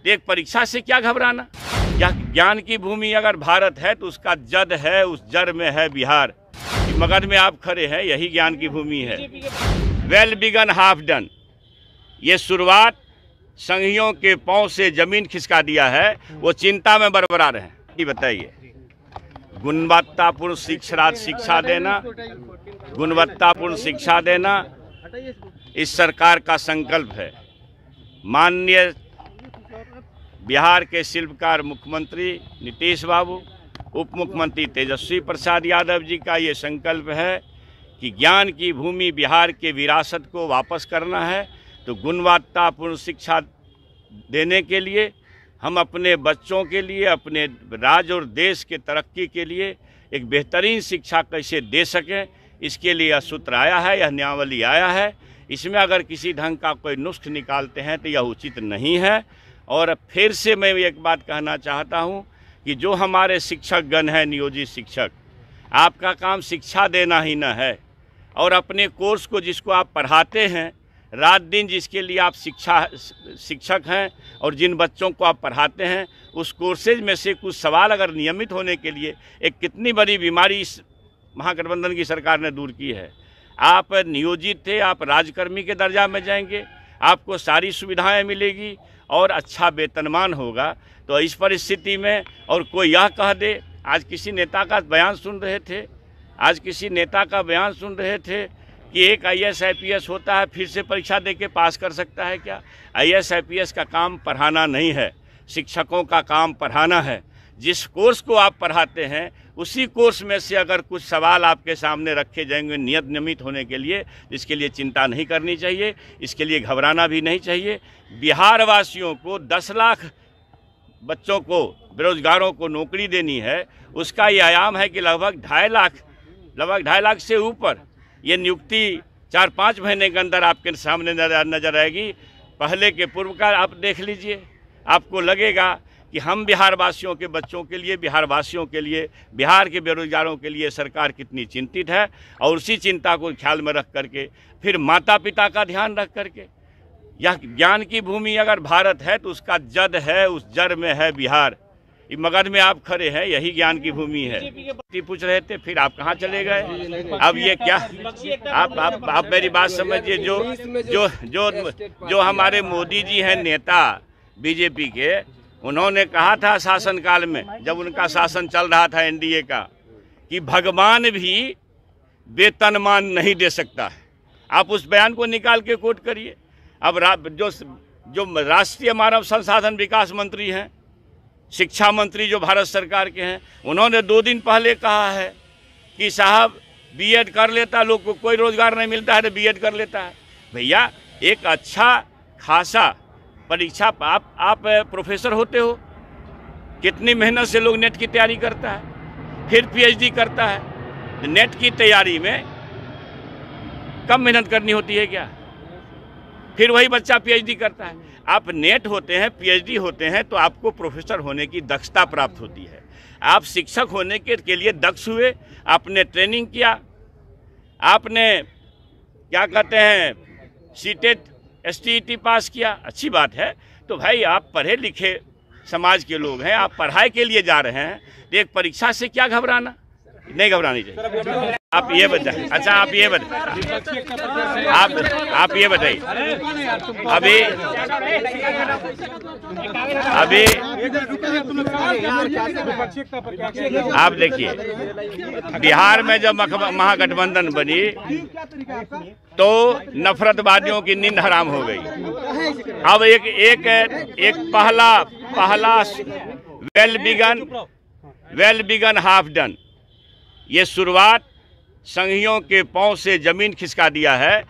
एक परीक्षा से क्या घबराना। या ज्ञान की भूमि अगर भारत है तो उसका जद है, उस जड़ में है बिहार। मगध में आप खड़े हैं, यही ज्ञान की भूमि है। वेल बिगन हाफ डन, ये शुरुआत संघियों के पांव से जमीन खिसका दिया है, वो चिंता में बरबरा रहे हैं। बताइए, गुणवत्तापूर्ण शिक्षा देना, गुणवत्तापूर्ण शिक्षा देना इस सरकार का संकल्प है। माननीय बिहार के शिल्पकार मुख्यमंत्री नीतीश बाबू, उप मुख्यमंत्री तेजस्वी प्रसाद यादव जी का ये संकल्प है कि ज्ञान की भूमि बिहार के विरासत को वापस करना है। तो गुणवत्तापूर्ण शिक्षा देने के लिए हम अपने बच्चों के लिए, अपने राज्य और देश के तरक्की के लिए एक बेहतरीन शिक्षा कैसे दे सकें, इसके लिए यह सूत्र आया है, यह नियमावली आया है। इसमें अगर किसी ढंग का कोई नुस्ख निकालते हैं तो यह उचित नहीं है। और फिर से मैं एक बात कहना चाहता हूं कि जो हमारे शिक्षकगण हैं, नियोजित शिक्षक, आपका काम शिक्षा देना ही न है, और अपने कोर्स को जिसको आप पढ़ाते हैं, रात दिन जिसके लिए आप शिक्षक हैं और जिन बच्चों को आप पढ़ाते हैं, उस कोर्सेज में से कुछ सवाल अगर नियमित होने के लिए, एक कितनी बड़ी बीमारी इस महागठबंधन की सरकार ने दूर की है। आप नियोजित थे, आप राजकर्मी के दर्जा में जाएंगे, आपको सारी सुविधाएं मिलेगी और अच्छा वेतनमान होगा। तो इस परिस्थिति में और कोई यह कह दे, आज किसी नेता का बयान सुन रहे थे कि एक IAS IPS होता है फिर से परीक्षा दे के पास कर सकता है क्या। IAS IPS का काम पढ़ाना नहीं है, शिक्षकों का काम पढ़ाना है। जिस कोर्स को आप पढ़ाते हैं उसी कोर्स में से अगर कुछ सवाल आपके सामने रखे जाएंगे नियमित होने के लिए, इसके लिए चिंता नहीं करनी चाहिए, इसके लिए घबराना भी नहीं चाहिए। बिहार वासियों को 10 लाख बच्चों को, बेरोजगारों को नौकरी देनी है, उसका ये आयाम है कि लगभग 2.5 लाख से ऊपर ये नियुक्ति 4-5 महीने के अंदर आपके सामने नजर आएगी। पहले के पूर्व का आप देख लीजिए, आपको लगेगा कि हम बिहार वासियों के बच्चों के लिए, बिहार वासियों के लिए, बिहार के बेरोजगारों के लिए सरकार कितनी चिंतित है। और उसी चिंता को ख्याल में रख करके, फिर माता पिता का ध्यान रख करके, यह ज्ञान की भूमि अगर भारत है तो उसका जद है, उस जड़ में है बिहार। मगध में आप खड़े हैं, यही ज्ञान की भूमि है। पूछ रहे थे, फिर आप कहाँ चले गए? अब ये क्या, आप मेरी बात समझिए। जो हमारे मोदी जी हैं, नेता बीजेपी के, उन्होंने कहा था शासनकाल में, जब उनका शासन चल रहा था NDA का, कि भगवान भी वेतनमान नहीं दे सकता है। आप उस बयान को निकाल के कोट करिए। अब जो राष्ट्रीय मानव संसाधन विकास मंत्री हैं, शिक्षा मंत्री जो भारत सरकार के हैं, उन्होंने 2 दिन पहले कहा है कि साहब B.Ed कर लेता, लोग को कोई रोजगार नहीं मिलता है तो B.Ed कर लेता है। भैया, एक अच्छा खासा परीक्षा, आप प्रोफेसर होते हो, कितनी मेहनत से लोग नेट की तैयारी करता है, फिर PhD करता है। नेट की तैयारी में कम मेहनत करनी होती है क्या? फिर वही बच्चा PhD करता है। आप नेट होते हैं, PhD होते हैं तो आपको प्रोफेसर होने की दक्षता प्राप्त होती है। आप शिक्षक होने के लिए दक्ष हुए, आपने ट्रेनिंग किया, आपने क्या कहते हैं सीटेट STET पास किया, अच्छी बात है। तो भाई, आप पढ़े लिखे समाज के लोग हैं, आप पढ़ाई के लिए जा रहे हैं, तो एक परीक्षा से क्या घबराना, नहीं घबरानी चाहिए। आप ये बताइए, अच्छा आप ये बताइए, आप ये बताइए, अभी आप देखिए, बिहार में जब महागठबंधन बनी तो नफरतवादियों की नींद हराम हो गई। अब एक पहला वेल बिगन हाफ डन, ये शुरुआत संघियों के पांव से जमीन खिसका दिया है।